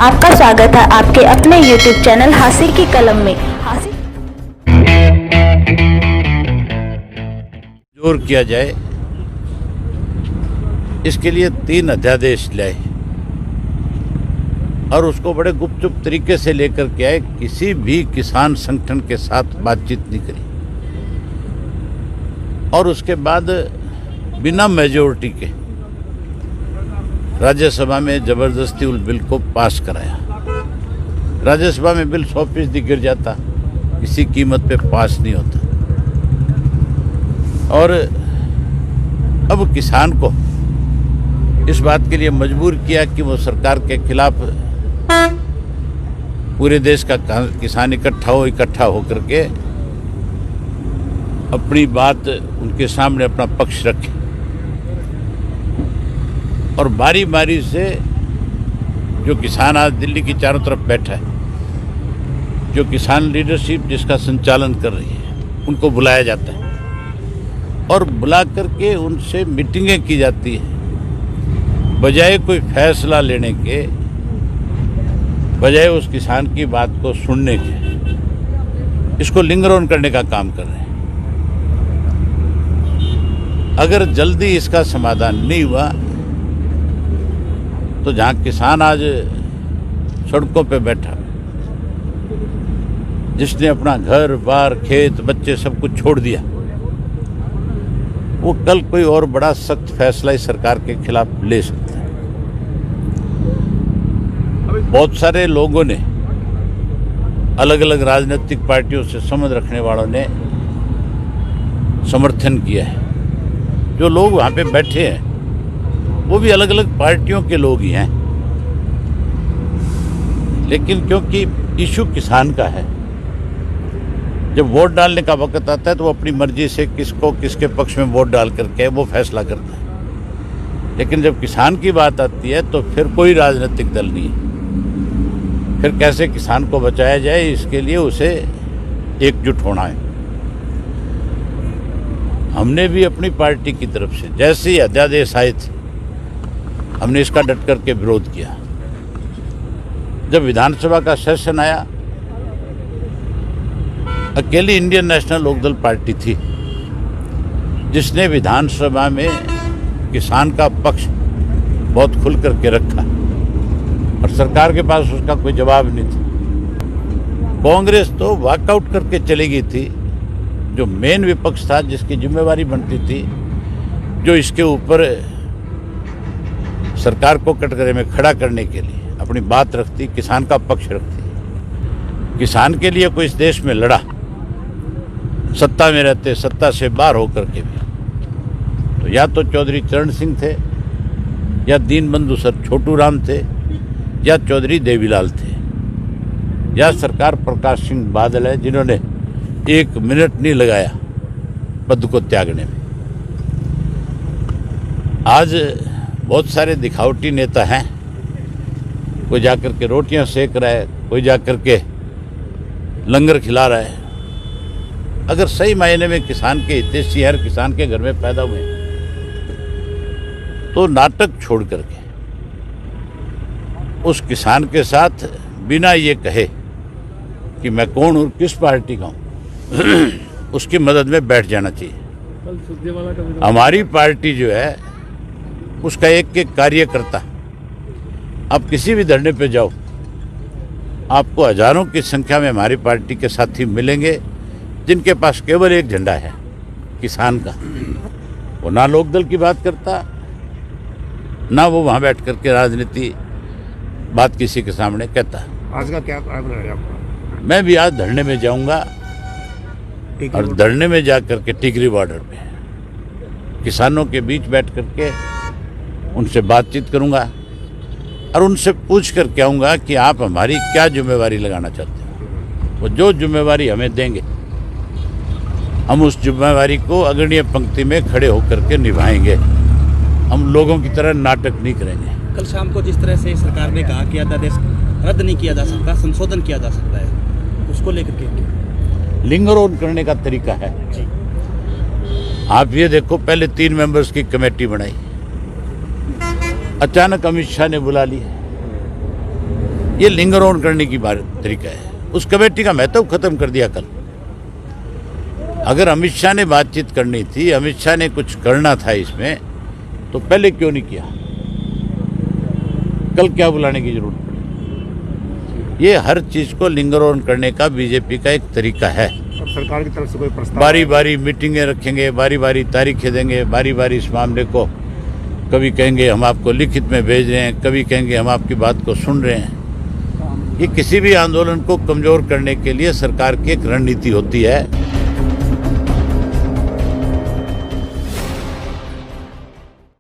आपका स्वागत है आपके अपने YouTube चैनल हासिल की कलम में। जोर किया जाए, इसके लिए 3 अध्यादेश लाए और उसको बड़े गुपचुप तरीके से लेकर के आए। किसी भी किसान संगठन के साथ बातचीत नहीं करी और उसके बाद बिना मेजोरिटी के राज्यसभा में जबरदस्ती उस बिल को पास कराया। राज्यसभा में बिल 100% गिर जाता, किसी कीमत पे पास नहीं होता। और अब किसान को इस बात के लिए मजबूर किया कि वो सरकार के खिलाफ पूरे देश का किसान इकट्ठा होकर के अपनी बात उनके सामने अपना पक्ष रखे और बारी बारी से जो किसान आज दिल्ली की चारों तरफ बैठा है, जो किसान लीडरशिप जिसका संचालन कर रही है, उनको बुलाया जाता है और बुला करके उनसे मीटिंगें की जाती है। बजाय कोई फैसला लेने के, बजाय उस किसान की बात को सुनने के, इसको लिंगर ऑन करने का काम कर रहे हैं। अगर जल्दी इसका समाधान नहीं हुआ तो जहाँ किसान आज सड़कों पे बैठा, जिसने अपना घर बार खेत बच्चे सब कुछ छोड़ दिया, वो कल कोई और बड़ा सख्त फैसला इस सरकार के खिलाफ ले सकता है। बहुत सारे लोगों ने, अलग अलग राजनीतिक पार्टियों से संबंध रखने वालों ने समर्थन किया है। जो लोग वहाँ पे बैठे हैं वो भी अलग अलग पार्टियों के लोग ही हैं, लेकिन क्योंकि इशू किसान का है, जब वोट डालने का वक्त आता है तो वो अपनी मर्जी से किसको किसके पक्ष में वोट डाल करके वो फैसला करता है। लेकिन जब किसान की बात आती है तो फिर कोई राजनीतिक दल नहीं है। फिर कैसे किसान को बचाया जाए, इसके लिए उसे एकजुट होना है। हमने भी अपनी पार्टी की तरफ से जैसे ही अध्यादेश आए थे, हमने इसका डट करके विरोध किया। जब विधानसभा का सेशन आया, अकेली इंडियन नेशनल लोकदल पार्टी थी जिसने विधानसभा में किसान का पक्ष बहुत खुल करके रखा और सरकार के पास उसका कोई जवाब नहीं था। कांग्रेस तो वॉकआउट करके चली गई थी, जो मेन विपक्ष था, जिसकी जिम्मेवारी बनती थी, जो इसके ऊपर सरकार को कटघरे में खड़ा करने के लिए अपनी बात रखती, किसान का पक्ष रखती। किसान के लिए कोई इस देश में लड़ा, सत्ता में रहते, सत्ता से बाहर होकर के भी, तो या तो चौधरी चरण सिंह थे, या दीनबंधु सर छोटू राम थे, या चौधरी देवीलाल थे, या सरकार प्रकाश सिंह बादल है, जिन्होंने 1 मिनट नहीं लगाया पद को त्यागने में। आज बहुत सारे दिखावटी नेता हैं, कोई जाकर के रोटियां सेक रहा है, कोई जाकर के लंगर खिला रहा है। अगर सही मायने में किसान के हितैषी हर किसान के घर में पैदा हुए तो नाटक छोड़ करके उस किसान के साथ बिना ये कहे कि मैं कौन हूँ, किस पार्टी का हूँ, उसकी मदद में बैठ जाना चाहिए। हमारी पार्टी जो है उसका एक एक कार्यकर्ता, आप किसी भी धरने पे जाओ, आपको हजारों की संख्या में हमारी पार्टी के साथी मिलेंगे जिनके पास केवल एक झंडा है, किसान का। वो ना लोकदल की बात करता, ना वो वहाँ बैठ करके राजनीति बात किसी के सामने कहता। आज का क्या प्लान है आपका? मैं भी आज धरने में जाऊंगा और धरने में जा करके टिकरी बॉर्डर पे किसानों के बीच बैठ करके उनसे बातचीत करूंगा और उनसे पूछ करके आऊँगा कि आप हमारी क्या जिम्मेवारी लगाना चाहते हैं। वो जो जिम्मेवारी हमें देंगे, हम उस जिम्मेवारी को अग्रणीय पंक्ति में खड़े होकर के निभाएंगे। हम लोगों की तरह नाटक नहीं करेंगे। कल शाम को जिस तरह से सरकार ने कहा कि अध्यादेश रद्द नहीं किया जा सकता, संशोधन किया जा सकता है, उसको लेकर के लिंगर ऑन करने का तरीका है। आप ये देखो, पहले 3 मेंबर्स की कमेटी बनाई, अचानक अमित शाह ने बुला ली ये लिंगर ऑन करने की तरीका है। उस कमेटी का महत्व खत्म कर दिया कल। अगर अमित शाह ने बातचीत करनी थी, अमित शाह ने कुछ करना था इसमें, तो पहले क्यों नहीं किया? कल क्या बुलाने की जरूरत पड़ी? ये हर चीज को लिंगर ऑन करने का बीजेपी का एक तरीका है। अब सरकार की तरफ से कोई प्रस्ताव बारी बारी मीटिंगें रखेंगे, बारी बारी तारीखें देंगे, बारी बारी इस मामले को कभी कहेंगे हम आपको लिखित में भेज रहे हैं, कभी कहेंगे हम आपकी बात को सुन रहे हैं। ये किसी भी आंदोलन को कमजोर करने के लिए सरकार की एक रणनीति होती है।